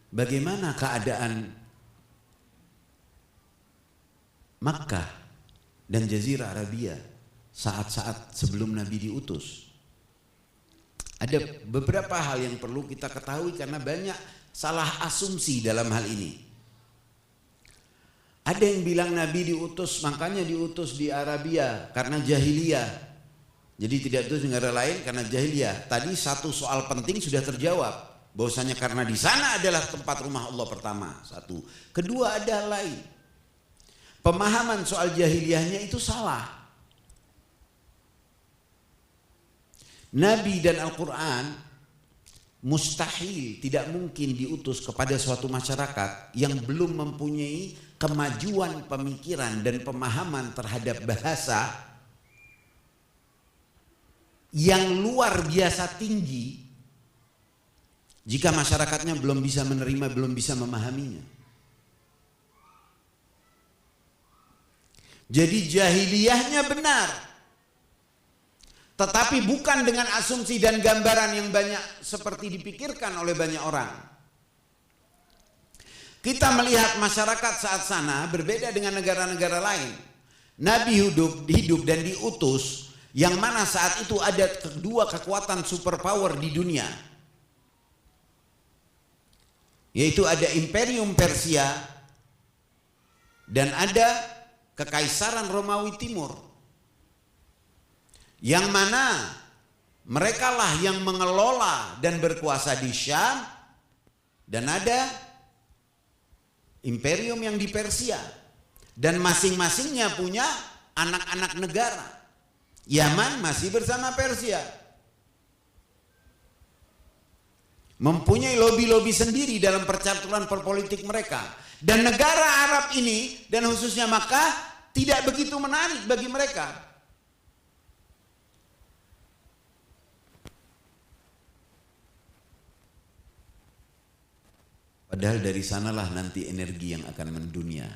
bagaimana keadaan Makkah dan Jazirah Arabia saat-saat sebelum Nabi diutus. Ada beberapa hal yang perlu kita ketahui karena banyak salah asumsi dalam hal ini. Ada yang bilang Nabi diutus, makanya diutus di Arabia karena jahiliyah. Jadi tidak diutus di negara lain karena jahiliyah. Tadi satu soal penting sudah terjawab, bahwasanya karena di sana adalah tempat rumah Allah pertama. Satu. Kedua ada hal lain. Pemahaman soal jahiliyahnya itu salah. Nabi dan Al-Quran mustahil, tidak mungkin diutus kepada suatu masyarakat yang belum mempunyai kemajuan pemikiran dan pemahaman terhadap bahasa yang luar biasa tinggi jika masyarakatnya belum bisa menerima, belum bisa memahaminya. Jadi jahiliyahnya benar, tetapi bukan dengan asumsi dan gambaran yang banyak seperti dipikirkan oleh banyak orang. Kita melihat masyarakat saat sana berbeda dengan negara-negara lain. Nabi hidup dan diutus, yang mana saat itu ada kedua kekuatan superpower di dunia, yaitu ada Imperium Persia dan ada Kekaisaran Romawi Timur, yang mana mereka lah yang mengelola dan berkuasa di Syam, dan ada imperium yang di Persia, dan masing-masingnya punya anak-anak negara. Yaman masih bersama Persia, mempunyai lobi-lobi sendiri dalam percaturan perpolitik mereka. Dan negara Arab ini dan khususnya Makkah tidak begitu menarik bagi mereka. Padahal dari sanalah nanti energi yang akan mendunia.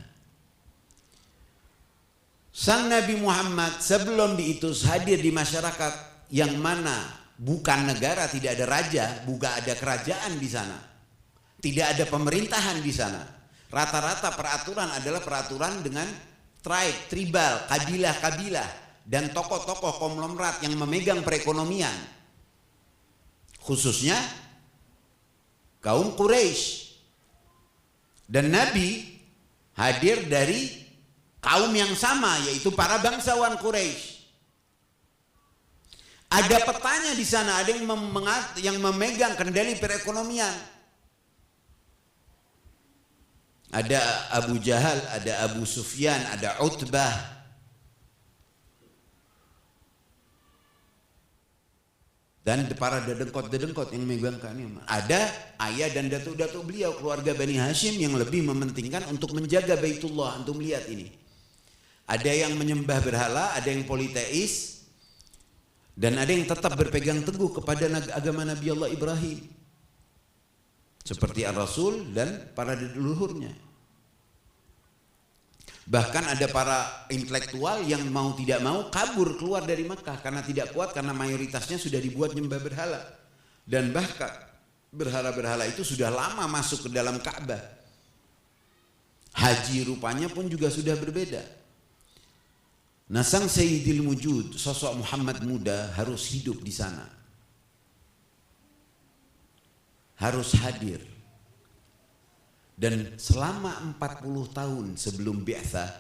Sang Nabi Muhammad sebelum diutus hadir di masyarakat yang mana bukan negara, tidak ada raja, bukan ada kerajaan di sana, tidak ada pemerintahan di sana. Rata-rata peraturan adalah peraturan dengan tribe, tribal, kabilah-kabilah, dan tokoh-tokoh konglomerat yang memegang perekonomian, khususnya kaum Quraisy. Dan Nabi hadir dari kaum yang sama, yaitu para bangsawan Quraisy. Ada petanya di sana, ada yang memegang kendali perekonomian. Ada Abu Jahal, ada Abu Sufyan, ada Utbah. Dan para dedengkot-dedengkot yang memegang keamanan. Ada ayah dan datuk-datuk beliau, keluarga Bani Hashim, yang lebih mementingkan untuk menjaga Baitullah. Antum lihat ini. Ada yang menyembah berhala, ada yang politeis, dan ada yang tetap berpegang teguh kepada agama Nabi Allah Ibrahim, seperti Ar-Rasul dan para leluhurnya. Bahkan ada para intelektual yang mau tidak mau kabur keluar dari Makkah karena tidak kuat, karena mayoritasnya sudah dibuat nyembah berhala. Dan bahkan berhala-berhala itu sudah lama masuk ke dalam Ka'bah. Haji rupanya pun juga sudah berbeda. Nah, sang Sayyidil Wujud, sosok Muhammad muda, harus hidup di sana, harus hadir. Dan selama 40 tahun sebelum bi'tsah,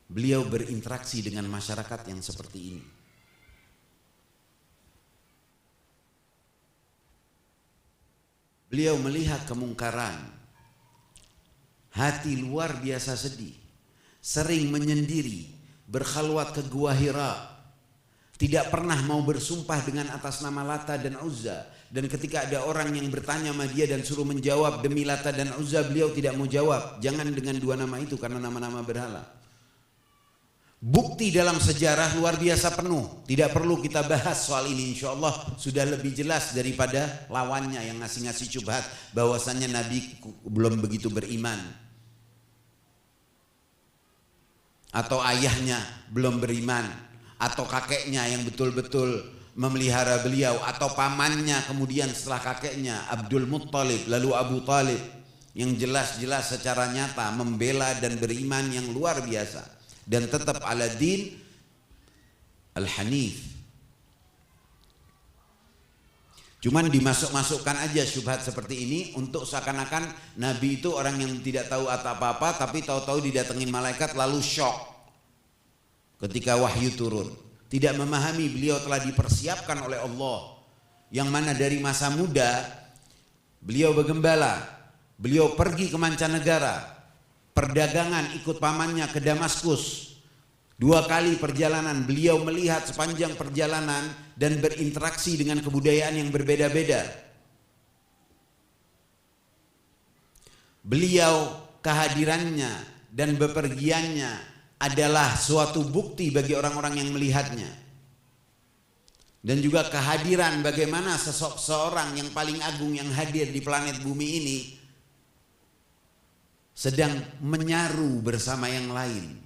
beliau berinteraksi dengan masyarakat yang seperti ini. Beliau melihat kemungkaran, hati luar biasa sedih, sering menyendiri, berkhalwat ke Gua Hira, tidak pernah mau bersumpah dengan atas nama Lata dan Uzza. Dan ketika ada orang yang bertanya sama dia dan suruh menjawab demi Lata dan Uzza, beliau tidak mau jawab. Jangan dengan dua nama itu karena nama-nama berhala. Bukti dalam sejarah luar biasa penuh. Tidak perlu kita bahas soal ini, insya Allah sudah lebih jelas daripada lawannya yang ngasih-ngasih syubhat bahwasannya Nabi belum begitu beriman, atau ayahnya belum beriman, atau kakeknya yang betul-betul memelihara beliau, atau pamannya kemudian setelah kakeknya Abdul Muttalib, lalu Abu Talib, yang jelas-jelas secara nyata membela dan beriman yang luar biasa dan tetap ala din al-hanif. Cuman dimasuk-masukkan aja syubhat seperti ini untuk seakan-akan Nabi itu orang yang tidak tahu apa-apa, tapi tahu-tahu didatengin malaikat lalu syok ketika wahyu turun. Tidak memahami beliau telah dipersiapkan oleh Allah, yang mana dari masa muda beliau bergembala, beliau pergi ke mancanegara, perdagangan ikut pamannya ke Damaskus. 2 kali perjalanan beliau melihat sepanjang perjalanan dan berinteraksi dengan kebudayaan yang berbeda-beda. Beliau kehadirannya dan bepergiannya adalah suatu bukti bagi orang-orang yang melihatnya. Dan juga kehadiran bagaimana seseorang yang paling agung yang hadir di planet bumi ini sedang menyaru bersama yang lain,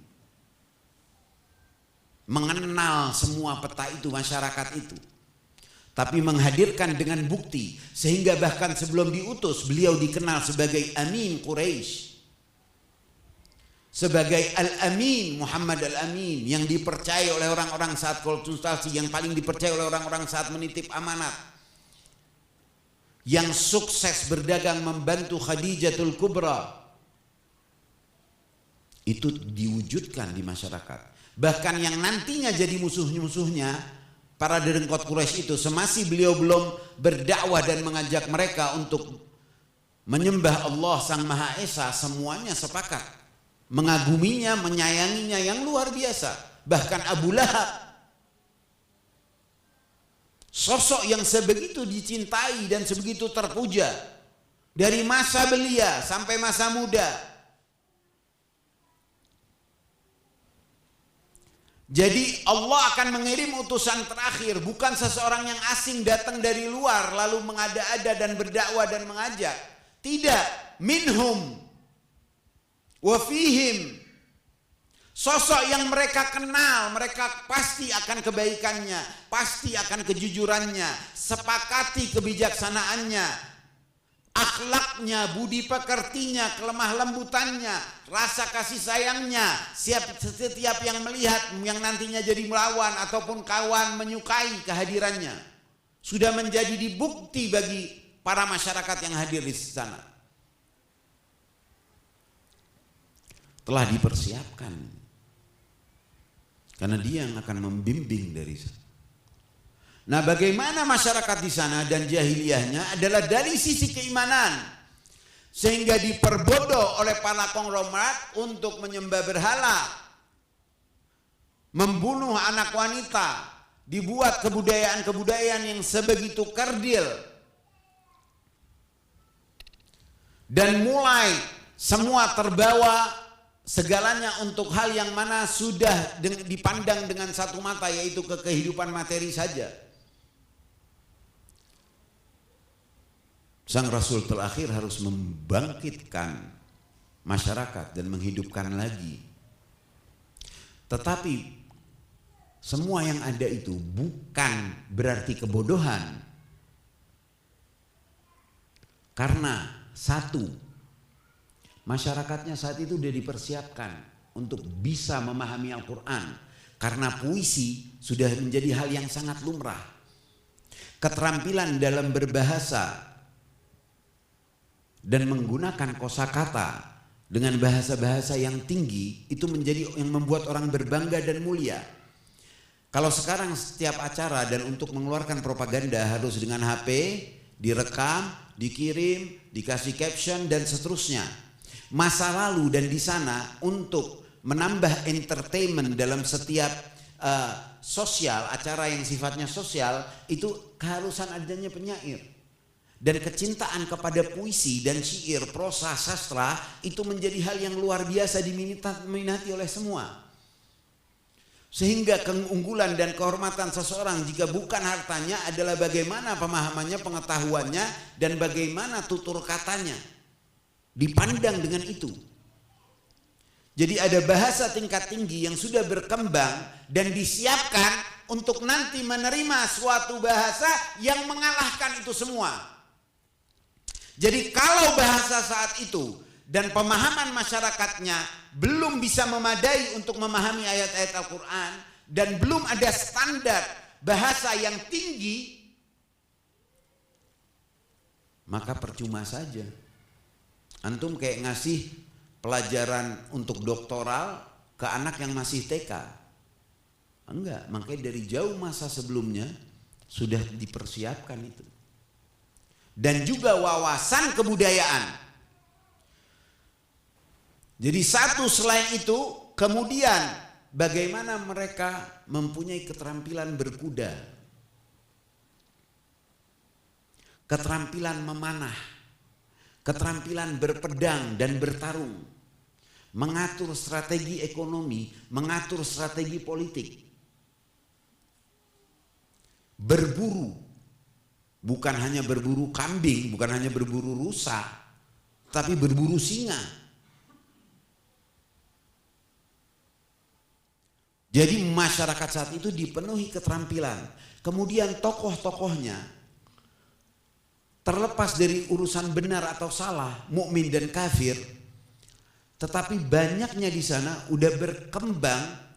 mengenal semua peta itu, masyarakat itu, tapi menghadirkan dengan bukti, sehingga bahkan sebelum diutus beliau dikenal sebagai Amin Quraisy, sebagai Al-Amin, Muhammad Al-Amin, yang dipercaya oleh orang-orang saat konsultasi, yang paling dipercaya oleh orang-orang saat menitip amanat, yang sukses berdagang membantu Khadijatul Kubra. Itu diwujudkan di masyarakat. Bahkan yang nantinya jadi musuh-musuhnya para dedengkot Quraisy itu, semasi beliau belum berdakwah dan mengajak mereka untuk menyembah Allah Sang Maha Esa, semuanya sepakat mengaguminya, menyayanginya yang luar biasa. Bahkan Abu Lahab, sosok yang sebegitu dicintai dan sebegitu terpuja dari masa belia sampai masa muda. Jadi Allah akan mengirim utusan terakhir, bukan seseorang yang asing datang dari luar lalu mengada-ada dan berdakwah dan mengajak. Tidak, minhum wa fihim. Sosok yang mereka kenal, mereka pasti akan kebaikannya, pasti akan kejujurannya, sepakati kebijaksanaannya, akhlaknya, budi pekertinya, kelemah lembutannya, rasa kasih sayangnya. Setiap yang melihat, yang nantinya jadi melawan ataupun kawan, menyukai kehadirannya, sudah menjadi bukti bagi para masyarakat yang hadir di sana. Telah dipersiapkan, karena dia yang akan membimbing dari sana. Nah, bagaimana masyarakat di sana dan jahiliyahnya adalah dari sisi keimanan, sehingga diperbodoh oleh para konglomerat untuk menyembah berhala, membunuh anak wanita, dibuat kebudayaan-kebudayaan yang sebegitu kerdil, dan mulai semua terbawa segalanya untuk hal yang mana sudah dipandang dengan satu mata, yaitu ke kehidupan materi saja. Sang Rasul terakhir harus membangkitkan masyarakat dan menghidupkan lagi. Tetapi semua yang ada itu bukan berarti kebodohan. Karena satu, masyarakatnya saat itu sudah dipersiapkan untuk bisa memahami Al-Quran. Karena puisi sudah menjadi hal yang sangat lumrah. Keterampilan dalam berbahasa dan menggunakan kosakata dengan bahasa-bahasa yang tinggi itu menjadi yang membuat orang berbangga dan mulia. Kalau sekarang setiap acara dan untuk mengeluarkan propaganda harus dengan HP, direkam, dikirim, dikasih caption dan seterusnya. Masa lalu dan di sana untuk menambah entertainment dalam setiap sosial, acara yang sifatnya sosial, itu keharusan adanya penyair. Dan kecintaan kepada puisi dan syair, prosa, sastra itu menjadi hal yang luar biasa diminati oleh semua. Sehingga keunggulan dan kehormatan seseorang jika bukan hartanya adalah bagaimana pemahamannya, pengetahuannya, dan bagaimana tutur katanya. Dipandang dengan itu. Jadi ada bahasa tingkat tinggi yang sudah berkembang dan disiapkan untuk nanti menerima suatu bahasa yang mengalahkan itu semua. Jadi kalau bahasa saat itu dan pemahaman masyarakatnya belum bisa memadai untuk memahami ayat-ayat Al-Quran dan belum ada standar bahasa yang tinggi, maka percuma saja. Antum kayak ngasih pelajaran untuk doktoral ke anak yang masih TK. Enggak, makanya dari jauh masa sebelumnya sudah dipersiapkan itu. Dan juga wawasan kebudayaan. Jadi satu selain itu, kemudian bagaimana mereka mempunyai keterampilan berkuda, keterampilan memanah, keterampilan berpedang dan bertarung, mengatur strategi ekonomi, mengatur strategi politik, berburu, bukan hanya berburu kambing, bukan hanya berburu rusa, tapi berburu singa. Jadi masyarakat saat itu dipenuhi keterampilan. Kemudian tokoh-tokohnya, terlepas dari urusan benar atau salah, mukmin dan kafir, tetapi banyaknya di sana udah berkembang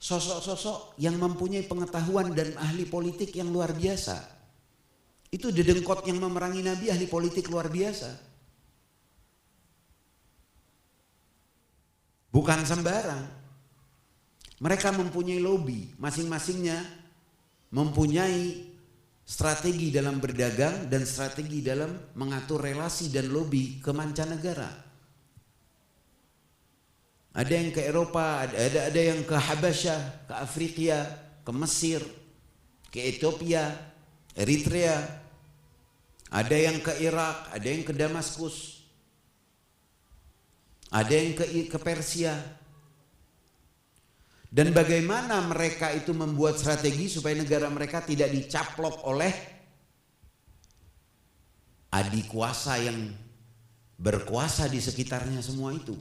sosok-sosok yang mempunyai pengetahuan dan ahli politik yang luar biasa. Itu dedengkot yang memerangi Nabi, ahli politik luar biasa. Bukan sembarang. Mereka mempunyai lobby, masing-masingnya mempunyai strategi dalam berdagang dan strategi dalam mengatur relasi dan lobby ke mancanegara. Ada yang ke Eropa, ada yang ke Habasyah, ke Afrika, ke Mesir, ke Ethiopia, Eritrea. Ada yang ke Irak, ada yang ke Damaskus, ada yang ke Persia. Dan bagaimana mereka itu membuat strategi supaya negara mereka tidak dicaplok oleh adik kuasa yang berkuasa di sekitarnya semua itu.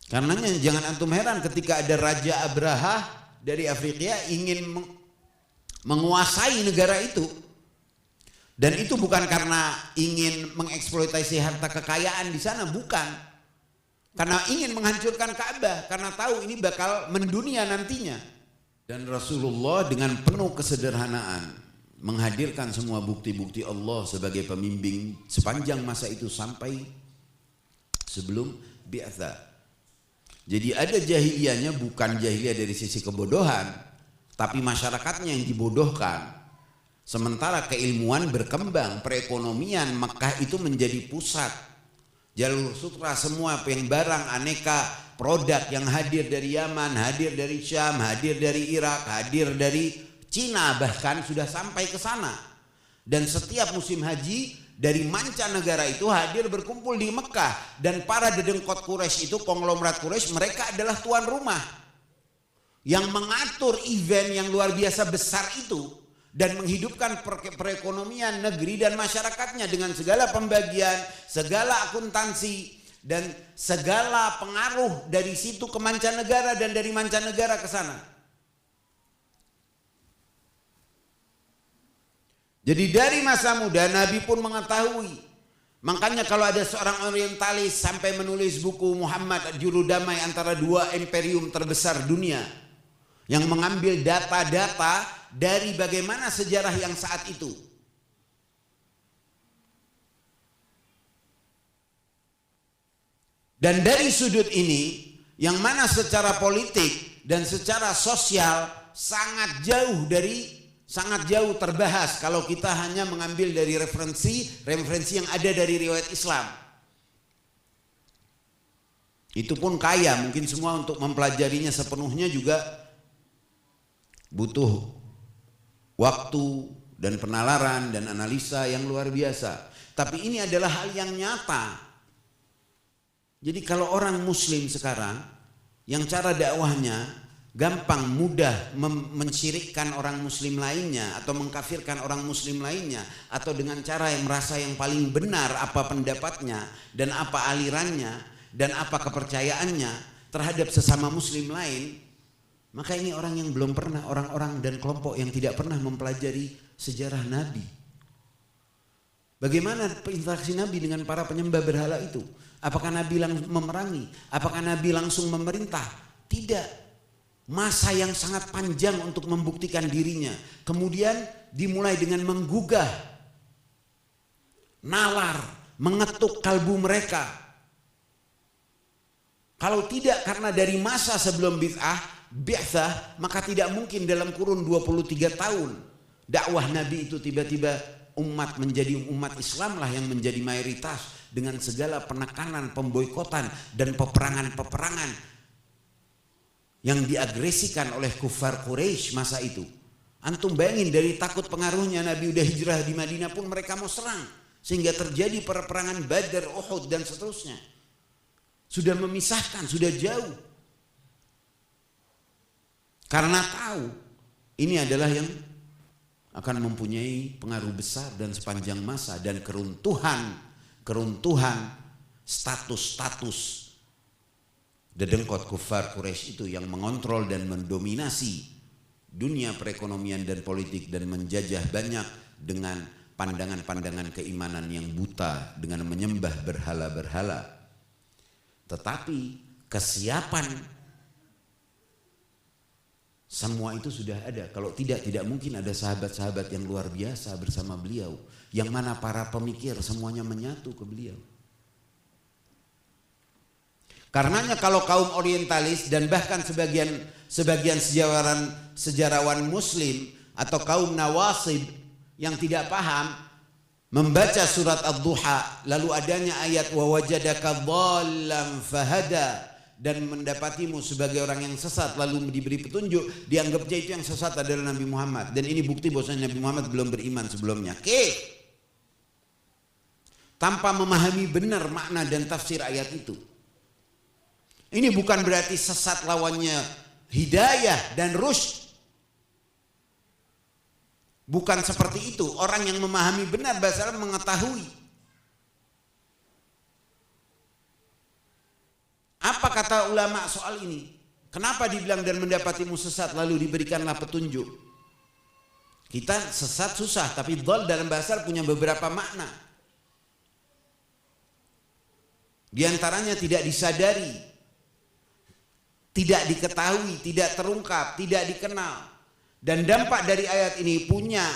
Karenanya jangan antum heran ketika ada Raja Abraha dari Afrika ingin menguasai negara itu. Dan itu bukan karena ingin mengeksploitasi harta kekayaan di sana, bukan. Karena ingin menghancurkan Ka'bah, karena tahu ini bakal mendunia nantinya. Dan Rasulullah dengan penuh kesederhanaan menghadirkan semua bukti-bukti Allah sebagai pembimbing sepanjang masa itu sampai sebelum bi'atsa. Jadi ada jahiliyahnya, bukan jahiliyah dari sisi kebodohan, tapi masyarakatnya yang dibodohkan. Sementara keilmuan berkembang, perekonomian Makkah itu menjadi pusat. Jalur sutra semua yang barang aneka produk yang hadir dari Yaman, hadir dari Syam, hadir dari Irak, hadir dari Cina, bahkan sudah sampai ke sana. Dan setiap musim haji dari mancanegara itu hadir berkumpul di Mekah. Dan para dedengkot Quraisy itu, konglomerat Quraisy, mereka adalah tuan rumah yang mengatur event yang luar biasa besar itu dan menghidupkan perekonomian negeri dan masyarakatnya dengan segala pembagian, segala akuntansi dan segala pengaruh dari situ ke mancanegara dan dari mancanegara ke sana. Jadi dari masa muda Nabi pun mengetahui. Makanya kalau ada seorang orientalis sampai menulis buku Muhammad Juru Damai antara dua imperium terbesar dunia, yang mengambil data-data dari bagaimana sejarah yang saat itu. Dan dari sudut ini, yang mana secara politik dan secara sosial sangat jauh terbahas kalau kita hanya mengambil dari referensi yang ada dari riwayat Islam. Itu pun kaya, mungkin semua untuk mempelajarinya sepenuhnya juga butuh waktu dan penalaran dan analisa yang luar biasa. Tapi ini adalah hal yang nyata. Jadi kalau orang muslim sekarang yang cara dakwahnya gampang mudah mensyirikkan orang muslim lainnya atau mengkafirkan orang muslim lainnya, atau dengan cara yang merasa yang paling benar apa pendapatnya dan apa alirannya dan apa kepercayaannya terhadap sesama muslim lain, Maka ini orang yang belum pernah, orang-orang dan kelompok yang tidak pernah mempelajari sejarah Nabi. Bagaimana interaksi Nabi dengan para penyembah berhala itu? Apakah Nabi langsung memerangi? Apakah Nabi langsung memerintah? Tidak. Masa yang sangat panjang untuk membuktikan dirinya. Kemudian dimulai dengan menggugah, nalar, mengetuk kalbu mereka. Kalau tidak karena dari masa sebelum bi'tsah, maka tidak mungkin dalam kurun 23 tahun dakwah Nabi itu tiba-tiba umat menjadi umat Islam lah yang menjadi mayoritas dengan segala penekanan, pemboikotan dan peperangan-peperangan yang diagresikan oleh kufar Quraisy masa itu. Antum bayangin, dari takut pengaruhnya Nabi udah hijrah di Madinah pun mereka mau serang, sehingga terjadi peperangan Badar, Uhud dan seterusnya. Sudah memisahkan, sudah jauh. Karena tahu ini adalah yang akan mempunyai pengaruh besar dan sepanjang masa, dan keruntuhan status dedengkot kufar Quraisy itu yang mengontrol dan mendominasi dunia perekonomian dan politik dan menjajah banyak dengan pandangan-pandangan keimanan yang buta dengan menyembah berhala-berhala. Tetapi kesiapan semua itu sudah ada. Kalau tidak mungkin ada sahabat-sahabat yang luar biasa bersama beliau, yang mana para pemikir semuanya menyatu ke beliau. Karenanya kalau kaum orientalis dan bahkan sebagian sejarawan muslim atau kaum nawasib yang tidak paham membaca surat Ad-Duha lalu adanya ayat wa wajadaka dhallan fahada dan mendapatimu sebagai orang yang sesat lalu diberi petunjuk, dianggapnya itu yang sesat adalah Nabi Muhammad, dan ini bukti bahwasanya Nabi Muhammad belum beriman sebelumnya. Tanpa memahami benar makna dan tafsir ayat itu. Ini bukan berarti sesat lawannya hidayah dan rusyd. Bukan seperti itu. Orang yang memahami benar bahasa Arab mengetahui. Apa kata ulama soal ini? Kenapa dibilang dan mendapatimu sesat lalu diberikanlah petunjuk? Kita sesat susah, tapi dhal dalam bahasa Arab punya beberapa makna. Di antaranya tidak disadari, tidak diketahui, tidak terungkap, tidak dikenal. Dan dampak dari ayat ini punya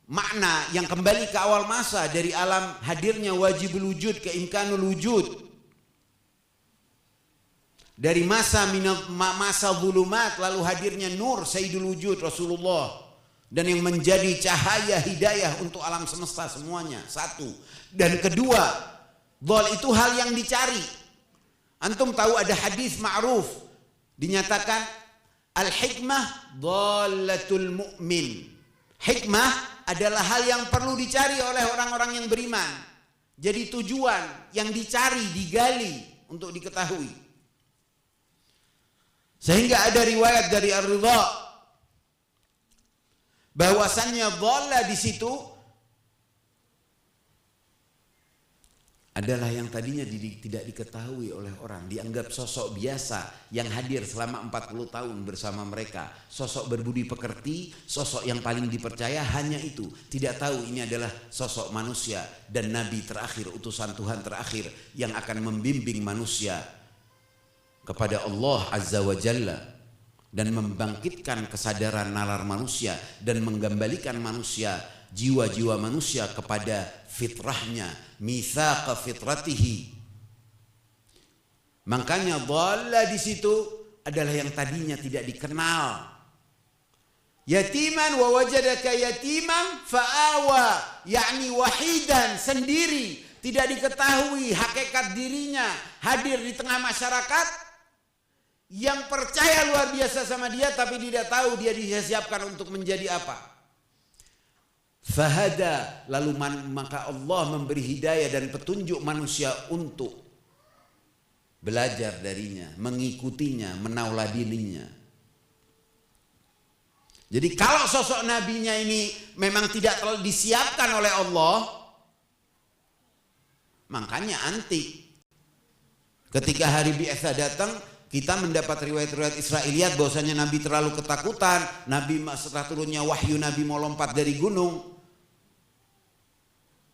makna yang kembali ke awal masa, dari alam hadirnya wajibul wujud ke imkanul wujud. Dari masa zulumat lalu hadirnya nur sayyidul wujud Rasulullah, dan yang menjadi cahaya hidayah untuk alam semesta semuanya. Satu. Dan kedua, dhal itu hal yang dicari. Antum tahu ada hadis ma'ruf dinyatakan al-hikmah dhalatul mu'min. Hikmah adalah hal yang perlu dicari oleh orang-orang yang beriman. Jadi tujuan yang dicari, digali untuk diketahui. Sehingga ada riwayat dari Ar-Ridha bahwasannya dhalla di situ adalah yang tadinya tidak diketahui oleh orang, dianggap sosok biasa yang hadir selama 40 tahun bersama mereka, sosok berbudi pekerti, sosok yang paling dipercaya, hanya itu. Tidak tahu ini adalah sosok manusia dan nabi terakhir, utusan Tuhan terakhir yang akan membimbing manusia kepada Allah Azza wa Jalla dan membangkitkan kesadaran nalar manusia dan menggembalikan manusia, jiwa-jiwa manusia kepada fitrahnya, mitsaqa fitratihi. Makanya dhalla di situ adalah yang tadinya tidak dikenal. Yatiman wa wajadaka yatiman fa'awa, yakni wahidan, sendiri, tidak diketahui hakikat dirinya, hadir di tengah masyarakat yang percaya luar biasa sama dia, tapi tidak tahu dia disiapkan untuk menjadi apa. Fahada, lalu maka Allah memberi hidayah dan petunjuk manusia untuk belajar darinya, mengikutinya, menauladininya. Jadi kalau sosok nabinya ini memang tidak terlalu disiapkan oleh Allah, makanya antik. Ketika hari bi'tsah datang, kita mendapat riwayat-riwayat Israiliyat bahwasanya Nabi terlalu ketakutan, Nabi setelah turunnya wahyu Nabi mau lompat dari gunung.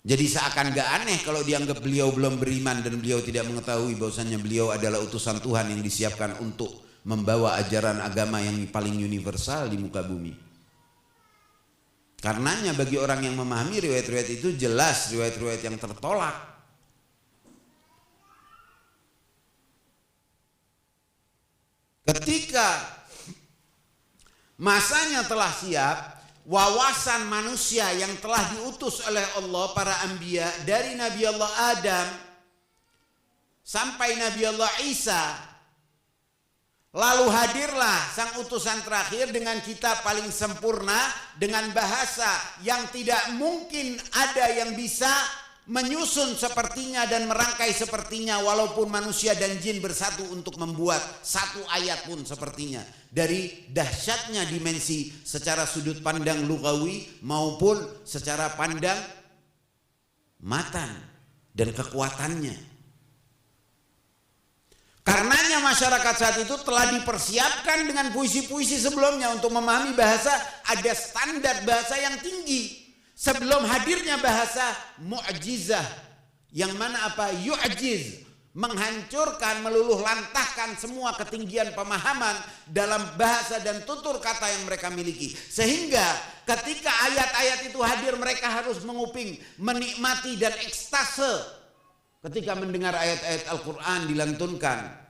Jadi seakan gak aneh kalau dianggap beliau belum beriman dan beliau tidak mengetahui bahwasanya beliau adalah utusan Tuhan yang disiapkan untuk membawa ajaran agama yang paling universal di muka bumi. Karenanya bagi orang yang memahami riwayat-riwayat itu jelas riwayat-riwayat yang tertolak. Ketika masanya telah siap, wawasan manusia yang telah diutus oleh Allah para anbiya dari Nabi Allah Adam sampai Nabi Allah Isa, lalu hadirlah sang utusan terakhir dengan kitab paling sempurna, dengan bahasa yang tidak mungkin ada yang bisa menyusun sepertinya dan merangkai sepertinya, walaupun manusia dan jin bersatu untuk membuat satu ayat pun sepertinya. Dari dahsyatnya dimensi secara sudut pandang lugawi maupun secara pandang matan dan kekuatannya. Karenanya masyarakat saat itu telah dipersiapkan dengan puisi-puisi sebelumnya untuk memahami bahasa. Ada standar bahasa yang tinggi sebelum hadirnya bahasa mu'jizah, yang mana apa? Yu'jiz, menghancurkan, meluluh lantahkan semua ketinggian pemahaman dalam bahasa dan tutur kata yang mereka miliki. Sehingga ketika ayat-ayat itu hadir, mereka harus menguping, menikmati dan ekstase ketika mendengar ayat-ayat Al-Quran dilantunkan.